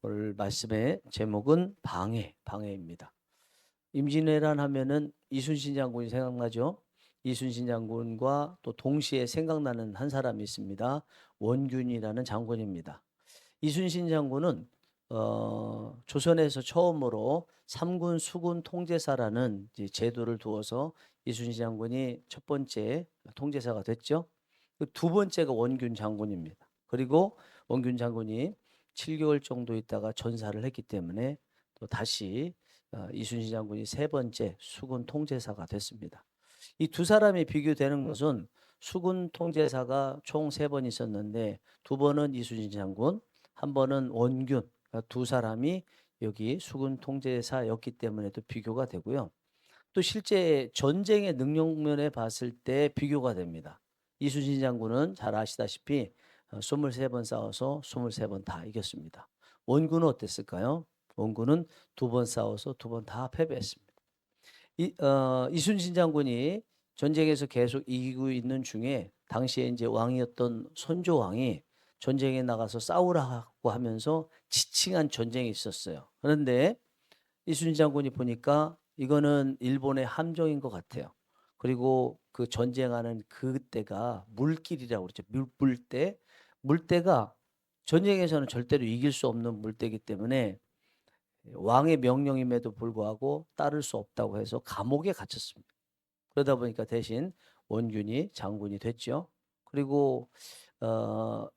오늘 말씀의 제목은 방해입니다. 임진왜란 하면은 이순신 장군이 생각나죠. 이순신 장군과 또 동시에 생각나는 한 사람이 있습니다. 원균이라는 장군입니다. 이순신 장군은 조선에서 처음으로 삼군 수군 통제사라는 이제 제도를 두어서 이순신 장군이 첫 번째 통제사가 됐죠. 그 두 번째가 원균 장군입니다. 그리고 원균 장군이 7개월 정도 있다가 전사를 했기 때문에 또 다시 이순신 장군이 세 번째 수군 통제사가 됐습니다. 이 두 사람이 비교되는 것은 수군 통제사가 총 세 번 있었는데 두 번은 이순신 장군, 한 번은 원균, 그러니까 두 사람이 여기 수군 통제사였기 때문에도 비교가 되고요. 또 실제 전쟁의 능력면에 봤을 때 비교가 됩니다. 이순신 장군은 잘 아시다시피 23번 싸워서 23번 다 이겼습니다. 원군은 어땠을까요? 원군은 두 번 싸워서 두 번 다 패배했습니다. 이순신 장군이 전쟁에서 계속 이기고 있는 중에 당시에 이제 왕이었던 선조왕이 전쟁에 나가서 싸우라고 하면서 지칭한 전쟁이 있었어요. 그런데 이순신 장군이 보니까 이거는 일본의 함정인 것 같아요. 그리고 그 전쟁하는 그때가 물길이라고 그러죠. 물때. 물때가 전쟁에서는 절대로 이길 수 없는 물때이기 때문에 왕의 명령임에도 불구하고 따를 수 없다고 해서 감옥에 갇혔습니다. 그러다 보니까 대신 원균이 장군이 됐죠. 그리고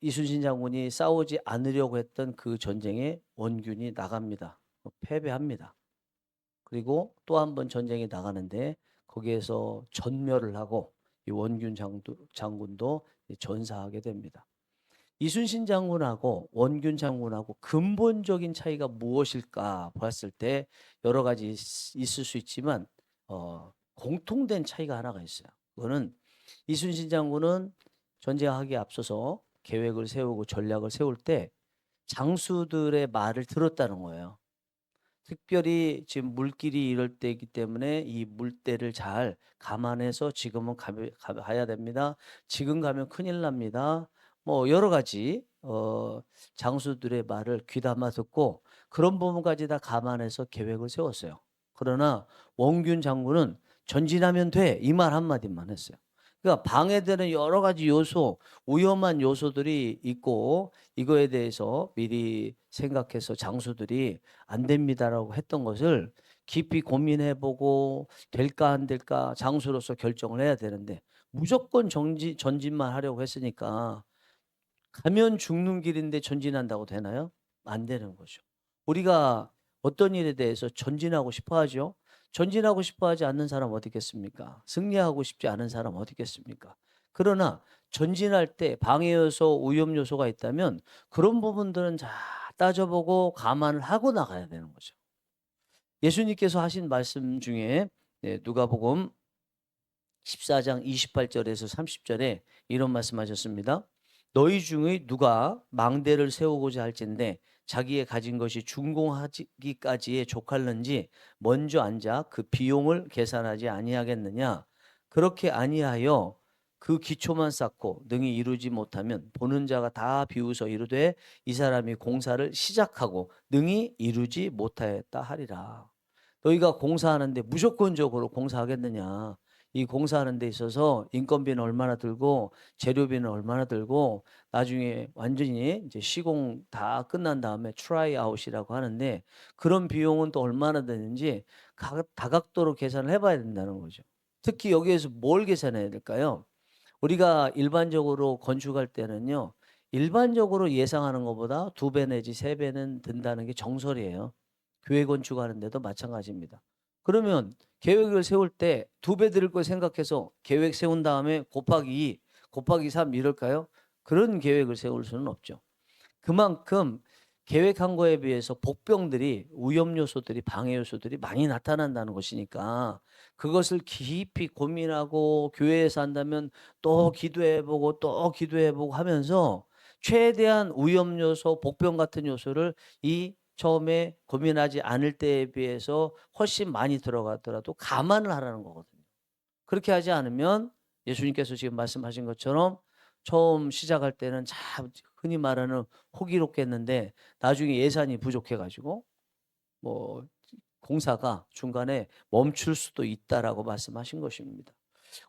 이순신 장군이 싸우지 않으려고 했던 그 전쟁에 원균이 나갑니다. 패배합니다. 그리고 또 한 번 전쟁에 나가는데 거기에서 전멸을 하고 이 원균 장군도 전사하게 됩니다. 이순신 장군하고 원균 장군하고 근본적인 차이가 무엇일까 봤을 때 여러 가지 있을 수 있지만 공통된 차이가 하나가 있어요. 그거는 이순신 장군은 전쟁하기에 앞서서 계획을 세우고 전략을 세울 때 장수들의 말을 들었다는 거예요. 특별히 지금 물길이 이럴 때이기 때문에 이 물때를 잘 감안해서 지금은 가야 됩니다. 지금 가면 큰일 납니다. 뭐 여러 가지 장수들의 말을 귀담아 듣고 그런 부분까지 다 감안해서 계획을 세웠어요. 그러나 원균 장군은 전진하면 돼 이 말 한마디만 했어요. 그러니까 방해되는 여러 가지 요소, 위험한 요소들이 있고 이거에 대해서 미리 생각해서 장수들이 안 됩니다라고 했던 것을 깊이 고민해보고 될까 안 될까 장수로서 결정을 해야 되는데 무조건 전진만 하려고 했으니까 가면 죽는 길인데 전진한다고 되나요? 안 되는 거죠. 우리가 어떤 일에 대해서 전진하고 싶어 하죠. 전진하고 싶어 하지 않는 사람 어디 있겠습니까? 승리하고 싶지 않은 사람 어디 있겠습니까? 그러나 전진할 때 방해 요소, 위험 요소가 있다면 그런 부분들은 다 따져보고 감안을 하고 나가야 되는 거죠. 예수님께서 하신 말씀 중에 누가복음 14장 28절에서 30절에 이런 말씀하셨습니다. 너희 중에 누가 망대를 세우고자 할진대 자기의 가진 것이 준공하기까지에 족할는지 먼저 앉아 그 비용을 계산하지 아니하겠느냐. 그렇게 아니하여 그 기초만 쌓고 능히 이루지 못하면 보는 자가 다 비웃어 이르되 이 사람이 공사를 시작하고 능히 이루지 못하였다 하리라. 너희가 공사하는데 무조건적으로 공사하겠느냐. 이 공사하는 데 있어서 인건비는 얼마나 들고 재료비는 얼마나 들고 나중에 완전히 이제 시공 다 끝난 다음에 트라이 아웃이라고 하는데 그런 비용은 또 얼마나 되는지 다각도로 계산을 해봐야 된다는 거죠. 특히 여기에서 뭘 계산해야 될까요? 우리가 일반적으로 건축할 때는요. 일반적으로 예상하는 것보다 2배 내지 3배는 든다는 게 정설이에요. 교회 건축하는데도 마찬가지입니다. 그러면 계획을 세울 때 2배 들을 걸 생각해서 계획 세운 다음에 곱하기 2, 곱하기 3 이럴까요? 그런 계획을 세울 수는 없죠. 그만큼 계획한 거에 비해서 복병들이 위험 요소들이 방해 요소들이 많이 나타난다는 것이니까 그것을 깊이 고민하고 교회에서 한다면 또 기도해보고 또 기도해보고 하면서 최대한 위험 요소, 복병 같은 요소를 이 처음에 고민하지 않을 때에 비해서 훨씬 많이 들어가더라도 감안을 하라는 거거든요. 그렇게 하지 않으면 예수님께서 지금 말씀하신 것처럼 처음 시작할 때는 참 흔히 말하는 호기롭겠는데 나중에 예산이 부족해 가지고 뭐 공사가 중간에 멈출 수도 있다라고 말씀하신 것입니다.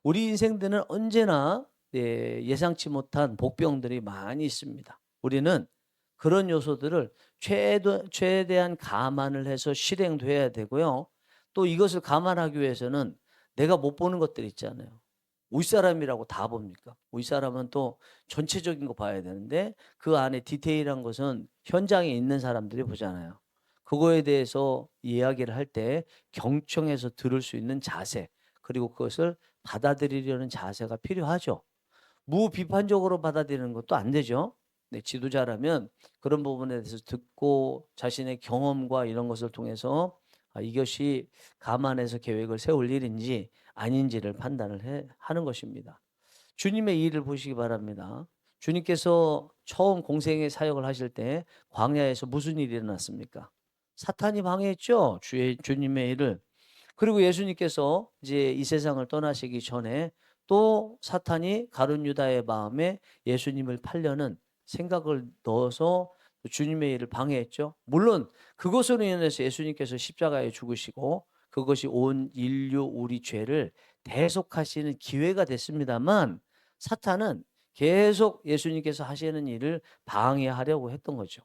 우리 인생들은 언제나 예상치 못한 복병들이 많이 있습니다. 우리는 그런 요소들을 최대한 감안을 해서 실행돼야 되고요. 또 이것을 감안하기 위해서는 내가 못 보는 것들 있잖아요. 윗사람이라고 다 봅니까? 윗사람은 또 전체적인 거 봐야 되는데 그 안에 디테일한 것은 현장에 있는 사람들이 보잖아요. 그거에 대해서 이야기를 할 때 경청해서 들을 수 있는 자세, 그리고 그것을 받아들이려는 자세가 필요하죠. 무비판적으로 받아들이는 것도 안 되죠. 네, 지도자라면 그런 부분에 대해서 듣고 자신의 경험과 이런 것을 통해서 이것이 감안해서 계획을 세울 일인지 아닌지를 판단을 하는 것입니다. 주님의 일을 보시기 바랍니다. 주님께서 처음 공생의 사역을 하실 때 광야에서 무슨 일이 일어났습니까? 사탄이 방해했죠. 주님의 일을. 그리고 예수님께서 이제 이 세상을 떠나시기 전에 또 사탄이 가룟 유다의 마음에 예수님을 팔려는 생각을 넣어서 주님의 일을 방해했죠. 물론 그것으로 인해서 예수님께서 십자가에 죽으시고 그것이 온 인류 우리 죄를 대속하시는 기회가 됐습니다만 사탄은 계속 예수님께서 하시는 일을 방해하려고 했던 거죠.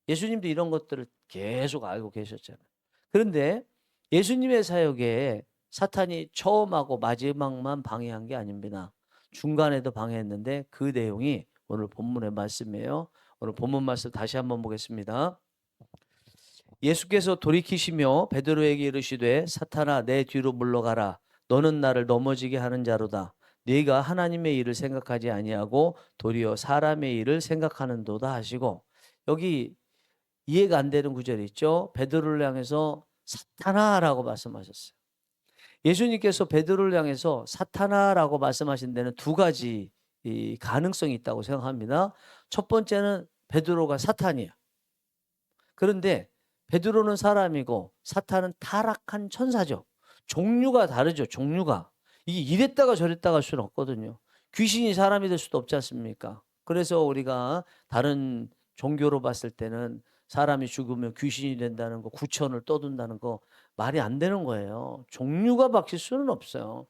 예수님도 이런 것들을 계속 알고 계셨잖아요. 그런데 예수님의 사역에 사탄이 처음하고 마지막만 방해한 게 아닙니다. 중간에도 방해했는데 그 내용이 오늘 본문의 말씀이에요. 오늘 본문 말씀 다시 한번 보겠습니다. 예수께서 돌이키시며 베드로에게 이르시되 사탄아 내 뒤로 물러가라. 너는 나를 넘어지게 하는 자로다. 네가 하나님의 일을 생각하지 아니하고 도리어 사람의 일을 생각하는도다 하시고, 여기 이해가 안 되는 구절이 있죠. 베드로를 향해서 사탄아라고 말씀하셨어요. 예수님께서 베드로를 향해서 사탄아라고 말씀하신 데는 두 가지 가능성이 있다고 생각합니다. 첫 번째는 베드로가 사탄이야. 그런데 베드로는 사람이고 사탄은 타락한 천사죠. 종류가 다르죠. 종류가. 이게 이랬다가 저랬다가 할 수는 없거든요. 귀신이 사람이 될 수도 없지 않습니까? 그래서 우리가 다른 종교로 봤을 때는 사람이 죽으면 귀신이 된다는 거, 구천을 떠든다는 거 말이 안 되는 거예요. 종류가 바뀔 수는 없어요.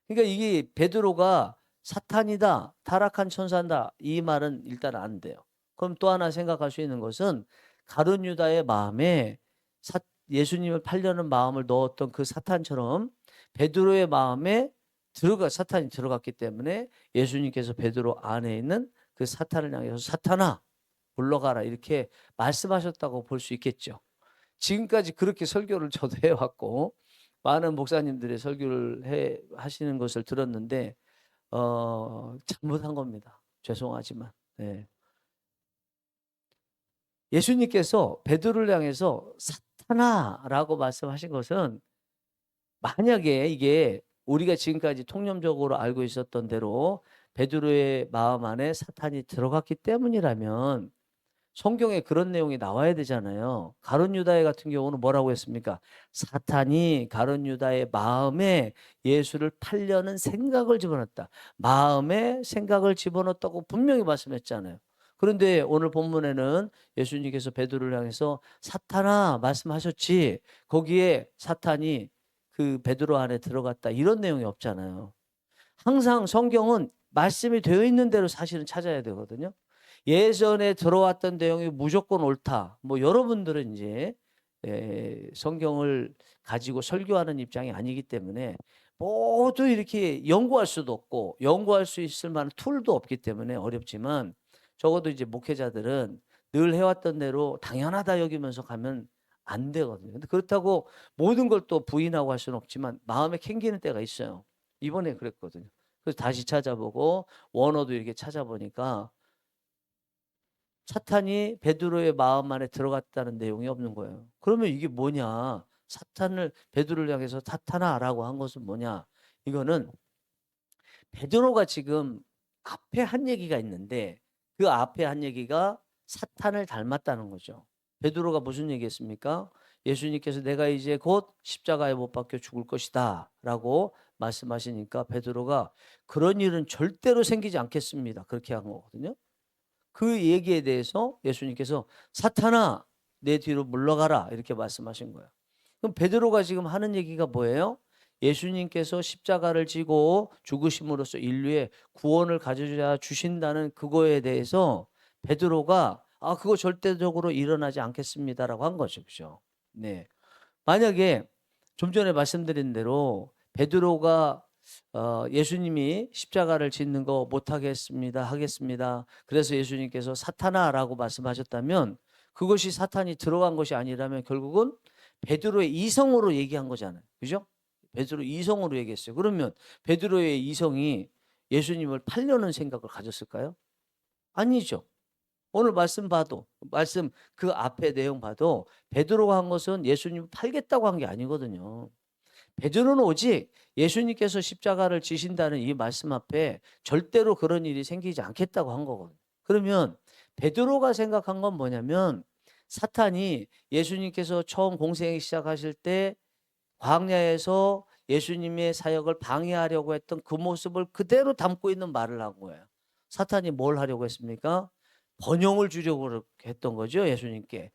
그러니까 이게 베드로가 사탄이다, 타락한 천사다, 이 말은 일단 안 돼요. 그럼 또 하나 생각할 수 있는 것은 가룟 유다의 마음에 예수님을 팔려는 마음을 넣었던 그 사탄처럼 베드로의 마음에 사탄이 들어갔기 때문에 예수님께서 베드로 안에 있는 그 사탄을 향해서 사탄아 물러가라 이렇게 말씀하셨다고 볼 수 있겠죠. 지금까지 그렇게 설교를 저도 해왔고 많은 목사님들의 설교를 하시는 것을 들었는데 잘못한 겁니다. 죄송하지만. 네. 예수님께서 베드로를 향해서 사탄아라고 말씀하신 것은 만약에 이게 우리가 지금까지 통념적으로 알고 있었던 대로 베드로의 마음 안에 사탄이 들어갔기 때문이라면 성경에 그런 내용이 나와야 되잖아요. 가룟 유다의 같은 경우는 뭐라고 했습니까? 사탄이 가룟 유다의 마음에 예수를 팔려는 생각을 집어넣었다. 마음에 생각을 집어넣었다고 분명히 말씀했잖아요. 그런데 오늘 본문에는 예수님께서 베드로를 향해서 사탄아 말씀하셨지 거기에 사탄이 그 베드로 안에 들어갔다 이런 내용이 없잖아요. 항상 성경은 말씀이 되어 있는 대로 사실은 찾아야 되거든요. 예전에 들어왔던 내용이 무조건 옳다. 뭐 여러분들은 이제 성경을 가지고 설교하는 입장이 아니기 때문에 모두 이렇게 연구할 수도 없고 연구할 수 있을 만한 툴도 없기 때문에 어렵지만 적어도 이제 목회자들은 늘 해왔던 대로 당연하다 여기면서 가면 안 되거든요. 근데 그렇다고 모든 걸 또 부인하고 할 수는 없지만 마음에 캥기는 때가 있어요. 이번에 그랬거든요. 그래서 다시 찾아보고 원어도 이렇게 찾아보니까 사탄이 베드로의 마음 안에 들어갔다는 내용이 없는 거예요. 그러면 이게 뭐냐? 사탄을 베드로를 향해서 사탄아라고 한 것은 뭐냐? 이거는 베드로가 지금 앞에 한 얘기가 있는데 그 앞에 한 얘기가 사탄을 닮았다는 거죠. 베드로가 무슨 얘기했습니까? 예수님께서 내가 이제 곧 십자가에 못 박혀 죽을 것이다 라고 말씀하시니까 베드로가 그런 일은 절대로 생기지 않겠습니다. 그렇게 한 거거든요. 그 얘기에 대해서 예수님께서 사탄아 내 뒤로 물러가라 이렇게 말씀하신 거예요. 그럼 베드로가 지금 하는 얘기가 뭐예요? 예수님께서 십자가를 지고 죽으심으로써 인류의 구원을 가져다 주신다는 그거에 대해서 베드로가 그거 절대적으로 일어나지 않겠습니다라고 한 거죠. 그죠? 네. 만약에 좀 전에 말씀드린 대로 베드로가 예수님이 십자가를 짓는 거 못하겠습니다. 하겠습니다. 그래서 예수님께서 사탄아라고 말씀하셨다면 그것이 사탄이 들어간 것이 아니라면 결국은 베드로의 이성으로 얘기한 거잖아요. 그죠? 베드로 이성으로 얘기했어요. 그러면 베드로의 이성이 예수님을 팔려는 생각을 가졌을까요? 아니죠. 오늘 말씀 봐도 말씀 그 앞에 내용 봐도 베드로가 한 것은 예수님을 팔겠다고 한 게 아니거든요. 베드로는 오직 예수님께서 십자가를 지신다는 이 말씀 앞에 절대로 그런 일이 생기지 않겠다고 한 거거든요. 그러면 베드로가 생각한 건 뭐냐면 사탄이 예수님께서 처음 공생이 시작하실 때 광야에서 예수님의 사역을 방해하려고 했던 그 모습을 그대로 담고 있는 말을 한 거예요. 사탄이 뭘 하려고 했습니까? 번영을 주려고 했던 거죠. 예수님께.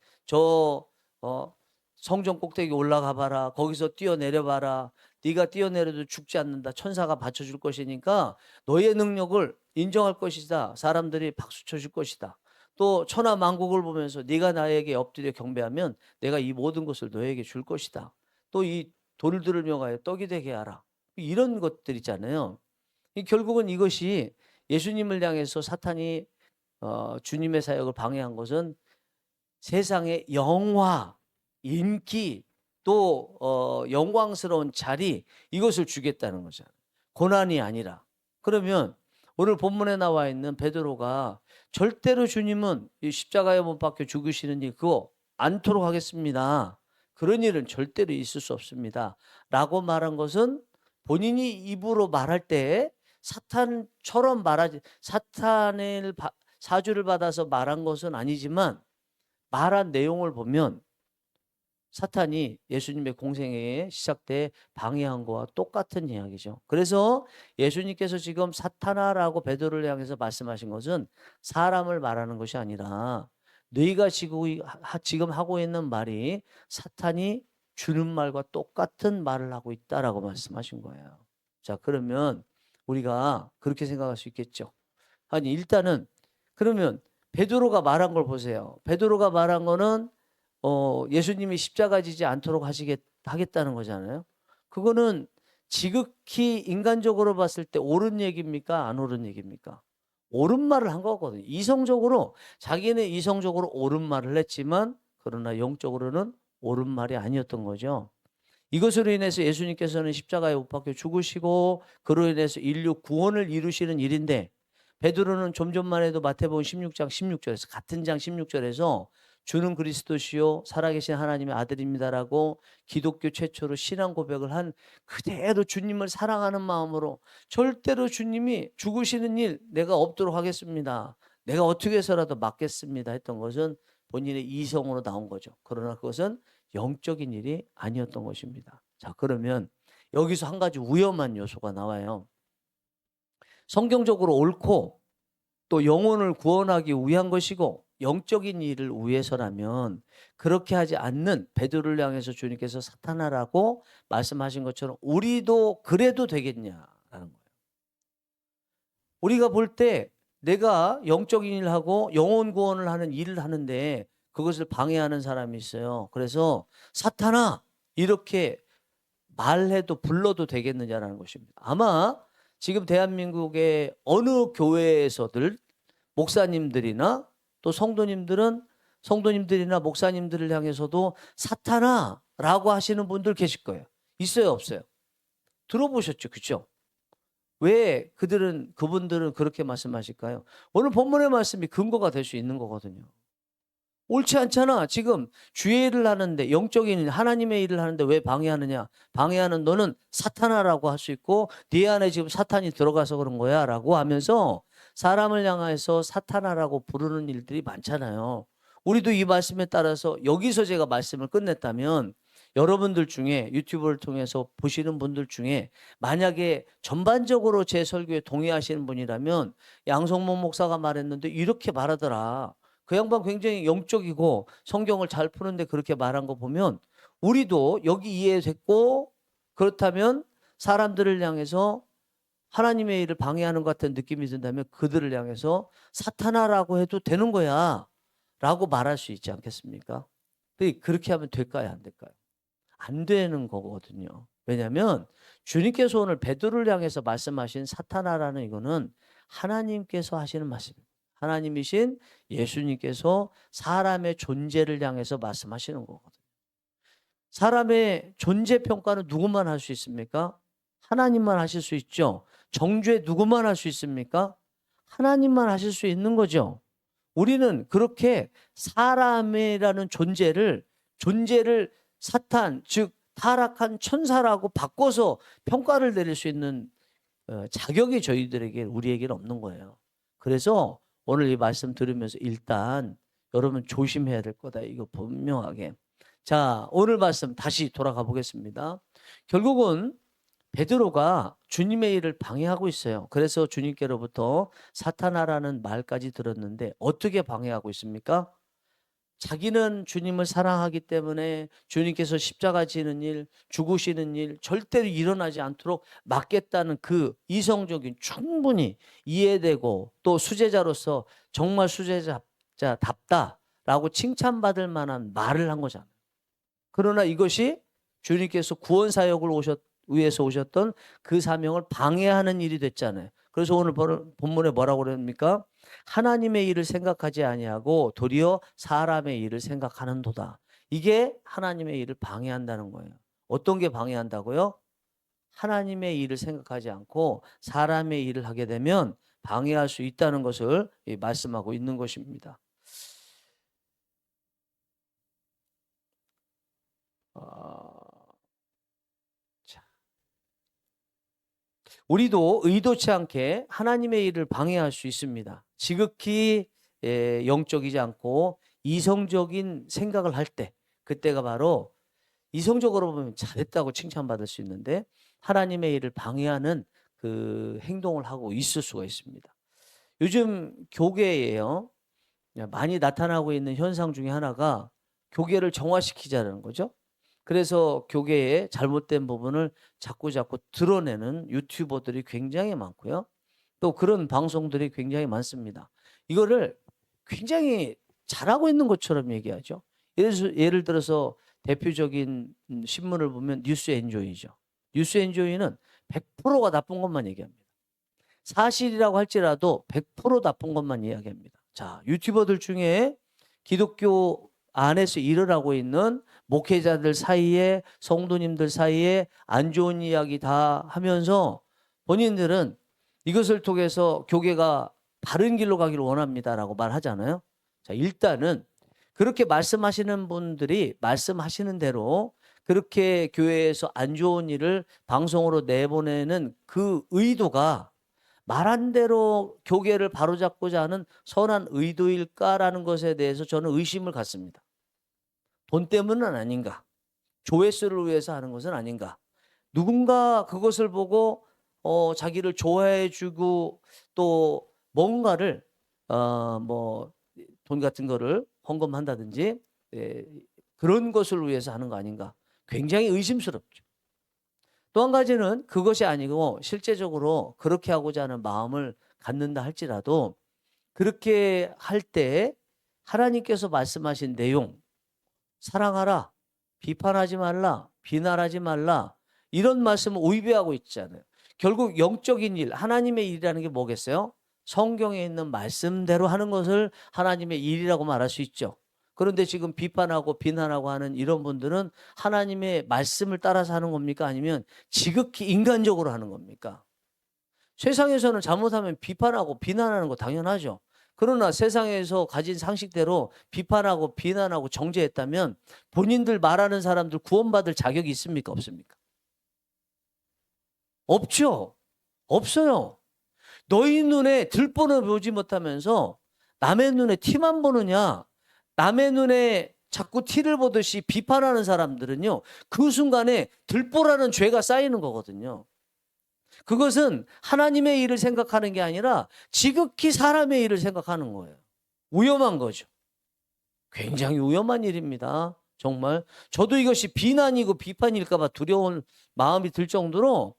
성전 꼭대기 올라가 봐라. 거기서 뛰어내려 봐라. 네가 뛰어내려도 죽지 않는다. 천사가 받쳐줄 것이니까 너의 능력을 인정할 것이다. 사람들이 박수 쳐줄 것이다. 또 천하 만국을 보면서 네가 나에게 엎드려 경배하면 내가 이 모든 것을 너에게 줄 것이다. 또 이 돌들을 명하여 떡이 되게 하라. 이런 것들 있잖아요. 결국은 이것이 예수님을 향해서 사탄이 주님의 사역을 방해한 것은 세상의 영화, 인기, 또 영광스러운 자리 이것을 주겠다는 거잖아요. 고난이 아니라. 그러면 오늘 본문에 나와 있는 베드로가 절대로 주님은 이 십자가에 못 박혀 죽으시는 일 그거 않도록 하겠습니다. 그런 일은 절대로 있을 수 없습니다. 라고 말한 것은 본인이 입으로 말할 때 사탄처럼 말하지 사탄의 사주를 받아서 말한 것은 아니지만 말한 내용을 보면 사탄이 예수님의 공생애에 시작 때 방해한 거와 똑같은 이야기죠. 그래서 예수님께서 지금 사탄아라고 베드로를 향해서 말씀하신 것은 사람을 말하는 것이 아니라 너희가 지금 하고 있는 말이 사탄이 주는 말과 똑같은 말을 하고 있다라고 말씀하신 거예요. 자, 그러면 우리가 그렇게 생각할 수 있겠죠. 아니, 일단은 그러면 베드로가 말한 걸 보세요. 베드로가 말한 거는 예수님이 십자가 지지 않도록 하겠다는 거잖아요. 그거는 지극히 인간적으로 봤을 때 옳은 얘기입니까? 안 옳은 얘기입니까? 옳은 말을 한 거거든요. 이성적으로 자기는 이성적으로 옳은 말을 했지만 그러나 영적으로는 옳은 말이 아니었던 거죠. 이것으로 인해서 예수님께서는 십자가에 못 박혀 죽으시고 그로 인해서 인류 구원을 이루시는 일인데 베드로는 좀 전만 해도 마태복음 16장 16절에서 같은 장 16절에서 주는 그리스도시요 살아계신 하나님의 아들입니다라고 기독교 최초로 신앙 고백을 한 그대로 주님을 사랑하는 마음으로 절대로 주님이 죽으시는 일 내가 없도록 하겠습니다. 내가 어떻게 해서라도 막겠습니다 했던 것은 본인의 이성으로 나온 거죠. 그러나 그것은 영적인 일이 아니었던 것입니다. 자, 그러면 여기서 한 가지 위험한 요소가 나와요. 성경적으로 옳고 또 영혼을 구원하기 위한 것이고 영적인 일을 위해서라면 그렇게 하지 않는 베드로를 향해서 주님께서 사탄아라고 말씀하신 것처럼 우리도 그래도 되겠냐라는 거예요. 우리가 볼 때 내가 영적인 일을 하고 영혼 구원을 하는 일을 하는데 그것을 방해하는 사람이 있어요. 그래서 사탄아 이렇게 말해도 불러도 되겠느냐라는 것입니다. 아마 지금 대한민국의 어느 교회에서들 목사님들이나 또 성도님들이나 목사님들을 향해서도 사탄아라고 하시는 분들 계실 거예요. 있어요, 없어요? 들어보셨죠, 그렇죠? 왜 그분들은 그렇게 말씀하실까요? 오늘 본문의 말씀이 근거가 될 수 있는 거거든요. 옳지 않잖아. 지금 주의 일을 하는데 영적인 일, 하나님의 일을 하는데 왜 방해하느냐? 방해하는 너는 사탄아라고 할 수 있고 네 안에 지금 사탄이 들어가서 그런 거야 라고 하면서 사람을 향해서 사탄아라고 부르는 일들이 많잖아요. 우리도 이 말씀에 따라서 여기서 제가 말씀을 끝냈다면 여러분들 중에 유튜브를 통해서 보시는 분들 중에 만약에 전반적으로 제 설교에 동의하시는 분이라면 양성모 목사가 말했는데 이렇게 말하더라. 그 양반 굉장히 영적이고 성경을 잘 푸는데 그렇게 말한 거 보면 우리도 여기 이해됐고 그렇다면 사람들을 향해서 하나님의 일을 방해하는 것 같은 느낌이 든다면 그들을 향해서 사탄아라고 해도 되는 거야 라고 말할 수 있지 않겠습니까? 그렇게 하면 될까요? 안 될까요? 안 되는 거거든요. 왜냐하면 주님께서 오늘 베드로를 향해서 말씀하신 사탄아라는 이거는 하나님께서 하시는 말씀입니다. 하나님이신 예수님께서 사람의 존재를 향해서 말씀하시는 거거든요. 사람의 존재 평가는 누구만 할 수 있습니까? 하나님만 하실 수 있죠. 정죄 누구만 할 수 있습니까? 하나님만 하실 수 있는 거죠. 우리는 그렇게 사람이라는 존재를 사탄, 즉 타락한 천사라고 바꿔서 평가를 내릴 수 있는 자격이 우리에게는 없는 거예요. 그래서 오늘 이 말씀 들으면서 일단 여러분 조심해야 될 거다. 이거 분명하게. 자, 오늘 말씀 다시 돌아가 보겠습니다. 결국은 베드로가 주님의 일을 방해하고 있어요. 그래서 주님께로부터 사탄아라는 말까지 들었는데 어떻게 방해하고 있습니까? 자기는 주님을 사랑하기 때문에 주님께서 십자가 지는 일, 죽으시는 일 절대로 일어나지 않도록 막겠다는 그 이성적인 충분히 이해되고 또 수제자로서 정말 수제자답다라고 칭찬받을 만한 말을 한 거잖아요. 그러나 이것이 주님께서 구원 사역을 위해서 오셨던 그 사명을 방해하는 일이 됐잖아요. 그래서 오늘 본문에 뭐라고 그럽니까? 하나님의 일을 생각하지 아니하고 도리어 사람의 일을 생각하는도다. 이게 하나님의 일을 방해한다는 거예요. 어떤 게 방해한다고요? 하나님의 일을 생각하지 않고 사람의 일을 하게 되면 방해할 수 있다는 것을 말씀하고 있는 것입니다. 우리도 의도치 않게 하나님의 일을 방해할 수 있습니다. 지극히 영적이지 않고 이성적인 생각을 할 때, 그때가 바로 이성적으로 보면 잘했다고 칭찬받을 수 있는데 하나님의 일을 방해하는 그 행동을 하고 있을 수가 있습니다. 요즘 교계에요, 많이 나타나고 있는 현상 중에 하나가 교계를 정화시키자는 거죠. 그래서 교계의 잘못된 부분을 자꾸 드러내는 유튜버들이 굉장히 많고요. 또 그런 방송들이 굉장히 많습니다. 이거를 굉장히 잘하고 있는 것처럼 얘기하죠. 예를 들어서 대표적인 신문을 보면 뉴스 엔조이죠. 뉴스 엔조이는 100%가 나쁜 것만 얘기합니다. 사실이라고 할지라도 100% 나쁜 것만 이야기합니다. 자, 유튜버들 중에 기독교 안에서 일을 하고 있는 목회자들 사이에, 성도님들 사이에 안 좋은 이야기 다 하면서 본인들은 이것을 통해서 교계가 바른 길로 가기를 원합니다라고 말하잖아요. 자, 일단은 그렇게 말씀하시는 분들이 말씀하시는 대로 그렇게 교회에서 안 좋은 일을 방송으로 내보내는 그 의도가 말한 대로 교계를 바로잡고자 하는 선한 의도일까라는 것에 대해서 저는 의심을 갖습니다. 돈 때문은 아닌가? 조회수를 위해서 하는 것은 아닌가? 누군가 그것을 보고 자기를 좋아해주고 또 뭔가를 돈 같은 거를 헌금한다든지 그런 것을 위해서 하는 거 아닌가? 굉장히 의심스럽죠. 또 한 가지는 그것이 아니고 실제적으로 그렇게 하고자 하는 마음을 갖는다 할지라도 그렇게 할 때 하나님께서 말씀하신 내용, 사랑하라, 비판하지 말라, 비난하지 말라, 이런 말씀을 위배하고 있잖아요. 결국 영적인 일, 하나님의 일이라는 게 뭐겠어요? 성경에 있는 말씀대로 하는 것을 하나님의 일이라고 말할 수 있죠. 그런데 지금 비판하고 비난하고 하는 이런 분들은 하나님의 말씀을 따라서 하는 겁니까? 아니면 지극히 인간적으로 하는 겁니까? 세상에서는 잘못하면 비판하고 비난하는 거 당연하죠. 그러나 세상에서 가진 상식대로 비판하고 비난하고 정죄했다면 본인들 말하는 사람들 구원받을 자격이 있습니까? 없습니까? 없죠. 없어요. 너희 눈에 들보는 보지 못하면서 남의 눈에 티만 보느냐? 남의 눈에 자꾸 티를 보듯이 비판하는 사람들은요, 그 순간에 들보라는 죄가 쌓이는 거거든요. 그것은 하나님의 일을 생각하는 게 아니라 지극히 사람의 일을 생각하는 거예요. 위험한 거죠. 굉장히 위험한 일입니다. 정말 저도 이것이 비난이고 비판일까 봐 두려운 마음이 들 정도로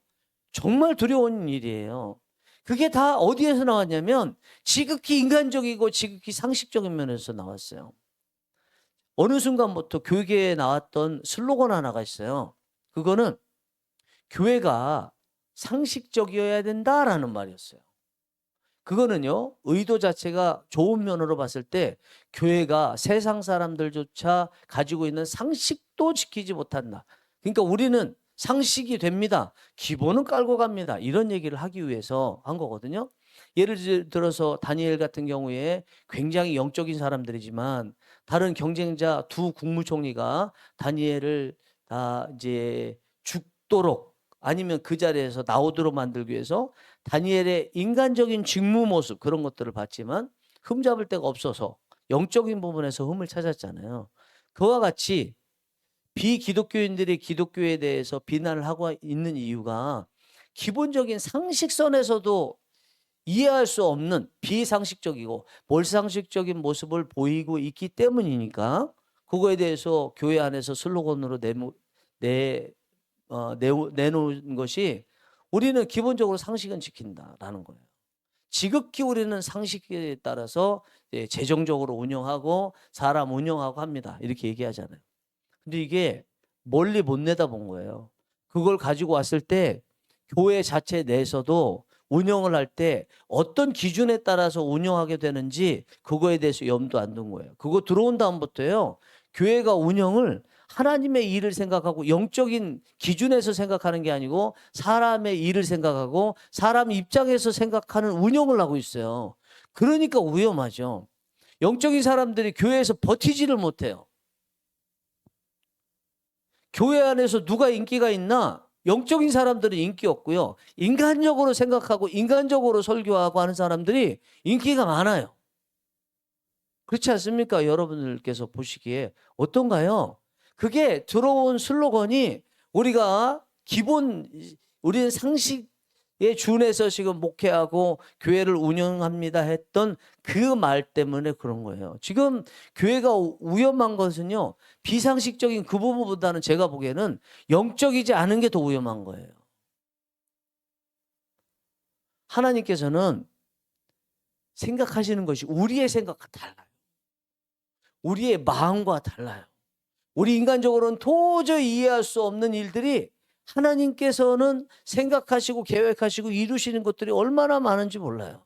정말 두려운 일이에요. 그게 다 어디에서 나왔냐면 지극히 인간적이고 지극히 상식적인 면에서 나왔어요. 어느 순간부터 교회에 나왔던 슬로건 하나가 있어요. 그거는 교회가 상식적이어야 된다라는 말이었어요. 그거는요, 의도 자체가 좋은 면으로 봤을 때 교회가 세상 사람들조차 가지고 있는 상식도 지키지 못한다. 그러니까 우리는 상식이 됩니다. 기본은 깔고 갑니다. 이런 얘기를 하기 위해서 한 거거든요. 예를 들어서 다니엘 같은 경우에 굉장히 영적인 사람들이지만 다른 경쟁자 두 국무총리가 다니엘을 다 이제 죽도록 아니면 그 자리에서 나오도록 만들기 위해서 다니엘의 인간적인 직무 모습 그런 것들을 봤지만 흠잡을 데가 없어서 영적인 부분에서 흠을 찾았잖아요. 그와 같이 비기독교인들이 기독교에 대해서 비난을 하고 있는 이유가 기본적인 상식선에서도 이해할 수 없는 비상식적이고 몰상식적인 모습을 보이고 있기 때문이니까 그거에 대해서 교회 안에서 슬로건으로 내놓은 것이 우리는 기본적으로 상식은 지킨다라는 거예요. 지극히 우리는 상식에 따라서 재정적으로 운영하고 사람 운영하고 합니다. 이렇게 얘기하잖아요. 근데 이게 멀리 못 내다본 거예요. 그걸 가지고 왔을 때 교회 자체 내에서도 운영을 할 때 어떤 기준에 따라서 운영하게 되는지 그거에 대해서 염두 안 둔 거예요. 그거 들어온 다음부터요. 교회가 운영을 하나님의 일을 생각하고 영적인 기준에서 생각하는 게 아니고 사람의 일을 생각하고 사람 입장에서 생각하는 운영을 하고 있어요. 그러니까 위험하죠. 영적인 사람들이 교회에서 버티지를 못해요. 교회 안에서 누가 인기가 있나? 영적인 사람들은 인기 없고요. 인간적으로 생각하고 인간적으로 설교하고 하는 사람들이 인기가 많아요. 그렇지 않습니까? 여러분들께서 보시기에 어떤가요? 그게 들어온 슬로건이 우리가 우리는 상식에 준해서 지금 목회하고 교회를 운영합니다 했던 그 말 때문에 그런 거예요. 지금 교회가 위험한 것은요, 비상식적인 그 부분보다는 제가 보기에는 영적이지 않은 게 더 위험한 거예요. 하나님께서는 생각하시는 것이 우리의 생각과 달라요. 우리의 마음과 달라요. 우리 인간적으로는 도저히 이해할 수 없는 일들이 하나님께서는 생각하시고 계획하시고 이루시는 것들이 얼마나 많은지 몰라요.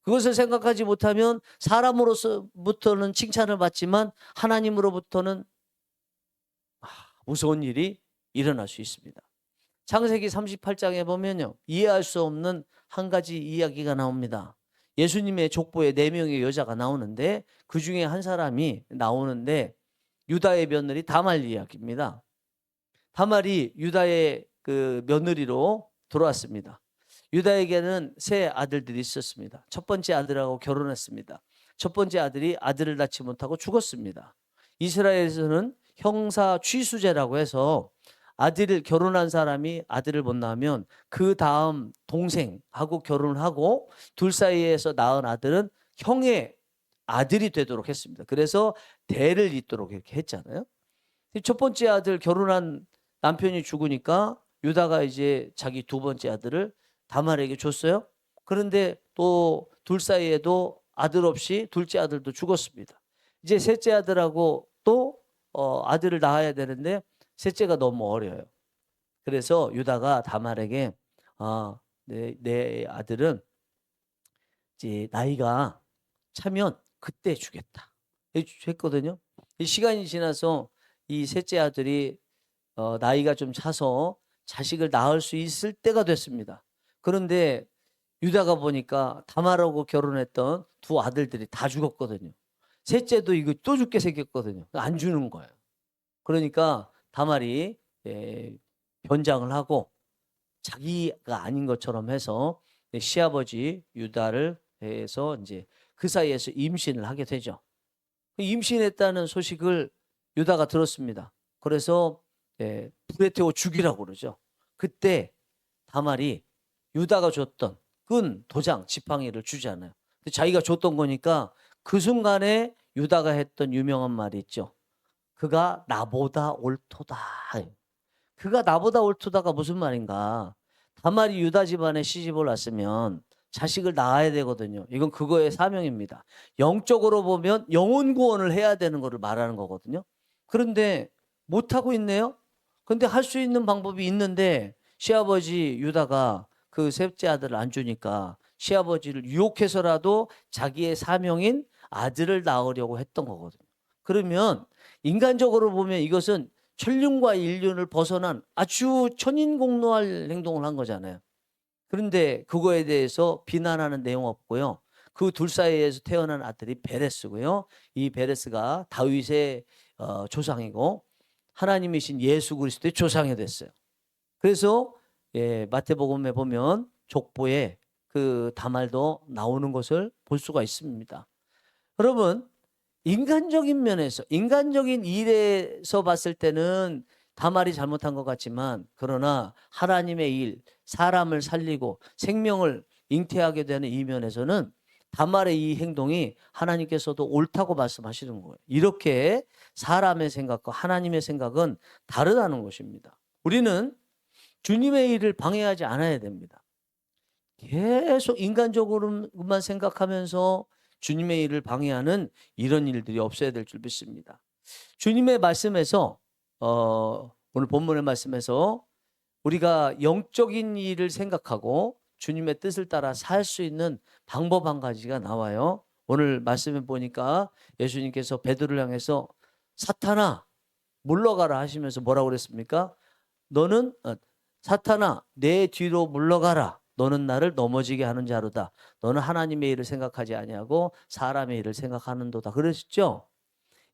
그것을 생각하지 못하면 사람으로서부터는 칭찬을 받지만 하나님으로부터는 무서운 일이 일어날 수 있습니다. 창세기 38장에 보면요, 이해할 수 없는 한 가지 이야기가 나옵니다. 예수님의 족보에 4명의 여자가 나오는데 그 중에 한 사람이 나오는데 유다의 며느리 다말 이야기입니다. 다말이 유다의 그 며느리로 들어왔습니다. 유다에게는 세 아들들이 있었습니다. 첫 번째 아들하고 결혼했습니다. 첫 번째 아들이 아들을 낳지 못하고 죽었습니다. 이스라엘에서는 형사 취수제라고 해서 아들을 결혼한 사람이 아들을 못 낳으면 그 다음 동생하고 결혼하고 둘 사이에서 낳은 아들은 형의 아들이 되도록 했습니다. 그래서 대를 잇도록 이렇게 했잖아요. 첫 번째 아들 결혼한 남편이 죽으니까 유다가 이제 자기 두 번째 아들을 다말에게 줬어요. 그런데 또 둘 사이에도 아들 없이 둘째 아들도 죽었습니다. 이제 셋째 아들하고 또 아들을 낳아야 되는데 셋째가 너무 어려요. 그래서 유다가 다말에게 내 아들은 이제 나이가 차면 그때 주겠다 했거든요. 시간이 지나서 이 셋째 아들이 나이가 좀 차서 자식을 낳을 수 있을 때가 됐습니다. 그런데 유다가 보니까 다말하고 결혼했던 두 아들들이 다 죽었거든요. 셋째도 이거 또 죽게 생겼거든요. 안 주는 거예요. 그러니까 다말이 변장을 하고 자기가 아닌 것처럼 해서 시아버지 유다를 해서 이제 그 사이에서 임신을 하게 되죠. 임신했다는 소식을 유다가 들었습니다. 그래서 불에 태워 죽이라고 그러죠. 그때 다말이 유다가 줬던 끈, 도장, 지팡이를 주지 않아요. 근데 자기가 줬던 거니까 그 순간에 유다가 했던 유명한 말이 있죠. 그가 나보다 옳도다. 그가 나보다 옳도다가 무슨 말인가? 다말이 유다 집안에 시집을 왔으면 자식을 낳아야 되거든요. 이건 그거의 사명입니다. 영적으로 보면 영혼 구원을 해야 되는 거를 말하는 거거든요. 그런데 못하고 있네요. 근데 할 수 있는 방법이 있는데 시아버지 유다가 그 셋째 아들을 안 주니까 시아버지를 유혹해서라도 자기의 사명인 아들을 낳으려고 했던 거거든요. 그러면 인간적으로 보면 이것은 천륜과 인륜을 벗어난 아주 천인공노할 행동을 한 거잖아요. 그런데 그거에 대해서 비난하는 내용 없고요. 그 둘 사이에서 태어난 아들이 베레스고요. 이 베레스가 다윗의 조상이고 하나님이신 예수 그리스도의 조상이 됐어요. 그래서 마태복음에 보면 족보에 그 다말도 나오는 것을 볼 수가 있습니다. 여러분, 인간적인 면에서, 인간적인 일에서 봤을 때는 다말이 잘못한 것 같지만, 그러나 하나님의 일, 사람을 살리고 생명을 잉태하게 되는 이 면에서는 다말의 이 행동이 하나님께서도 옳다고 말씀하시는 거예요. 이렇게 사람의 생각과 하나님의 생각은 다르다는 것입니다. 우리는 주님의 일을 방해하지 않아야 됩니다. 계속 인간적으로만 생각하면서 주님의 일을 방해하는 이런 일들이 없어야 될 줄 믿습니다. 주님의 말씀에서 오늘 본문의 말씀에서 우리가 영적인 일을 생각하고 주님의 뜻을 따라 살 수 있는 방법 한 가지가 나와요. 오늘 말씀에 보니까 예수님께서 베드로를 향해서 사탄아 물러가라 하시면서 뭐라고 그랬습니까? 너는 사탄아 내 뒤로 물러가라. 너는 나를 넘어지게 하는 자로다. 너는 하나님의 일을 생각하지 아니하고 사람의 일을 생각하는도다. 그러셨죠?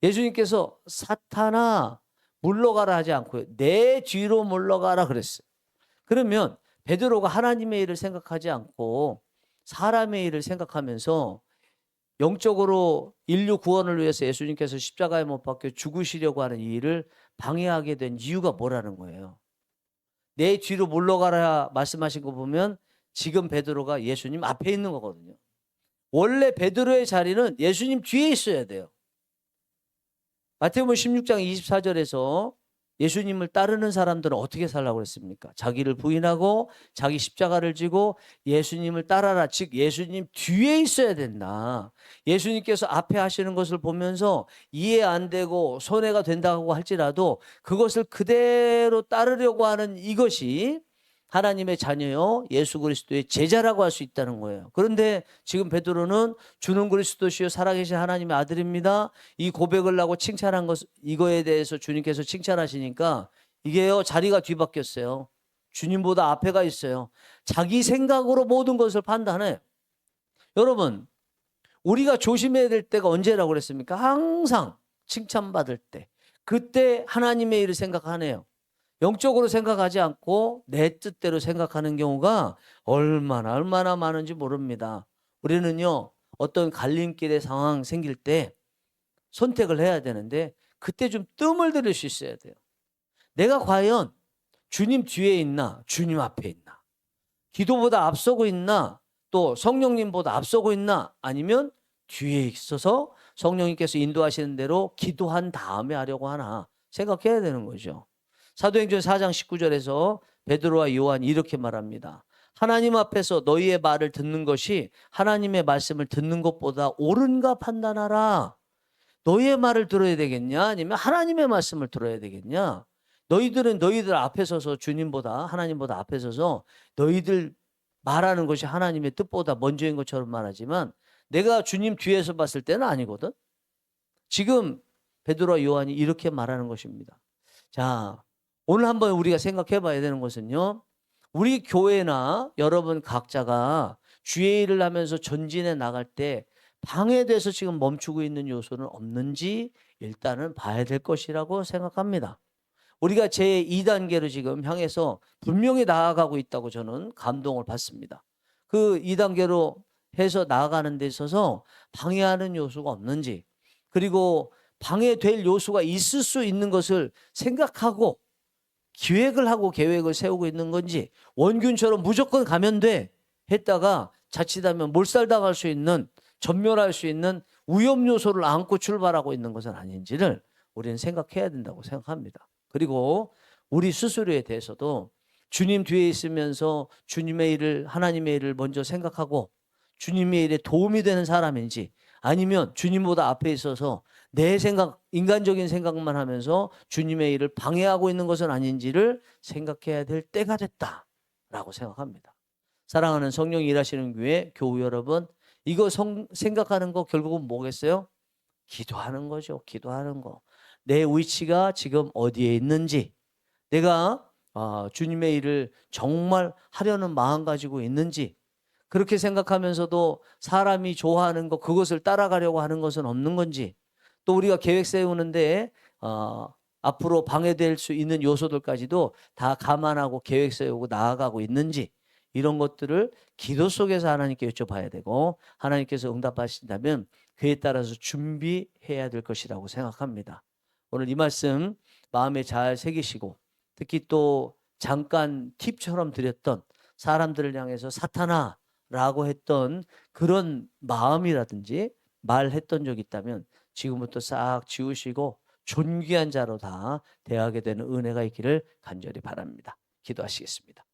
예수님께서 사탄아 물러가라 하지 않고요. 내 뒤로 물러가라 그랬어요. 그러면 베드로가 하나님의 일을 생각하지 않고 사람의 일을 생각하면서 영적으로 인류 구원을 위해서 예수님께서 십자가에 못 박혀 죽으시려고 하는 이 일을 방해하게 된 이유가 뭐라는 거예요. 내 뒤로 물러가라 말씀하신 거 보면 지금 베드로가 예수님 앞에 있는 거거든요. 원래 베드로의 자리는 예수님 뒤에 있어야 돼요. 마태복음 16장 24절에서 예수님을 따르는 사람들은 어떻게 살라고 그랬습니까? 자기를 부인하고 자기 십자가를 지고 예수님을 따라라. 즉 예수님 뒤에 있어야 된다. 예수님께서 앞에 하시는 것을 보면서 이해 안 되고 손해가 된다고 할지라도 그것을 그대로 따르려고 하는 이것이 하나님의 자녀요 예수 그리스도의 제자라고 할 수 있다는 거예요. 그런데 지금 베드로는 주는 그리스도시요 살아계신 하나님의 아들입니다. 이 고백을 하고 칭찬한 것 이거에 대해서 주님께서 칭찬하시니까 이게요 자리가 뒤바뀌었어요. 주님보다 앞에가 있어요. 자기 생각으로 모든 것을 판단해요. 여러분 우리가 조심해야 될 때가 언제라고 그랬습니까? 항상 칭찬받을 때 그때 하나님의 일을 생각하네요. 영적으로 생각하지 않고 내 뜻대로 생각하는 경우가 얼마나 많은지 모릅니다. 우리는요 어떤 갈림길의 상황 생길 때 선택을 해야 되는데 그때 좀 뜸을 들일 수 있어야 돼요. 내가 과연 주님 뒤에 있나 주님 앞에 있나 기도보다 앞서고 있나 또 성령님보다 앞서고 있나 아니면 뒤에 있어서 성령님께서 인도하시는 대로 기도한 다음에 하려고 하나 생각해야 되는 거죠. 사도행전 4장 19절에서 베드로와 요한이 이렇게 말합니다. 하나님 앞에서 너희의 말을 듣는 것이 하나님의 말씀을 듣는 것보다 옳은가 판단하라. 너희의 말을 들어야 되겠냐? 아니면 하나님의 말씀을 들어야 되겠냐? 너희들은 너희들 앞에 서서 주님보다 하나님보다 앞에 서서 너희들 말하는 것이 하나님의 뜻보다 먼저인 것처럼 말하지만 내가 주님 뒤에서 봤을 때는 아니거든. 지금 베드로와 요한이 이렇게 말하는 것입니다. 자, 오늘 한번 우리가 생각해 봐야 되는 것은요. 우리 교회나 여러분 각자가 주의 일을 하면서 전진해 나갈 때 방해돼서 지금 멈추고 있는 요소는 없는지 일단은 봐야 될 것이라고 생각합니다. 우리가 제2단계로 지금 향해서 분명히 나아가고 있다고 저는 감동을 받습니다. 그 2단계로 해서 나아가는 데 있어서 방해하는 요소가 없는지 그리고 방해될 요소가 있을 수 있는 것을 생각하고 기획을 하고 계획을 세우고 있는 건지, 원균처럼 무조건 가면 돼 했다가 자칫하면 몰살당할 수 있는, 전멸할 수 있는 위험 요소를 안고 출발하고 있는 것은 아닌지를 우리는 생각해야 된다고 생각합니다. 그리고 우리 스스로에 대해서도 주님 뒤에 있으면서 주님의 일을, 하나님의 일을 먼저 생각하고 주님의 일에 도움이 되는 사람인지, 아니면 주님보다 앞에 있어서 내 생각, 인간적인 생각만 하면서 주님의 일을 방해하고 있는 것은 아닌지를 생각해야 될 때가 됐다라고 생각합니다. 사랑하는 성령이 일하시는 교회 여러분, 이거 생각하는 거 결국은 뭐겠어요? 기도하는 거죠. 기도하는 거. 내 위치가 지금 어디에 있는지, 내가 주님의 일을 정말 하려는 마음 가지고 있는지, 그렇게 생각하면서도 사람이 좋아하는 거, 그것을 따라가려고 하는 것은 없는 건지, 또 우리가 계획 세우는데 앞으로 방해될 수 있는 요소들까지도 다 감안하고 계획 세우고 나아가고 있는지, 이런 것들을 기도 속에서 하나님께 여쭤봐야 되고, 하나님께서 응답하신다면 그에 따라서 준비해야 될 것이라고 생각합니다. 오늘 이 말씀 마음에 잘 새기시고, 특히 또 잠깐 팁처럼 드렸던 사람들을 향해서 사탄아 라고 했던 그런 마음이라든지 말했던 적이 있다면 지금부터 싹 지우시고 존귀한 자로 다 대하게 되는 은혜가 있기를 간절히 바랍니다. 기도하시겠습니다.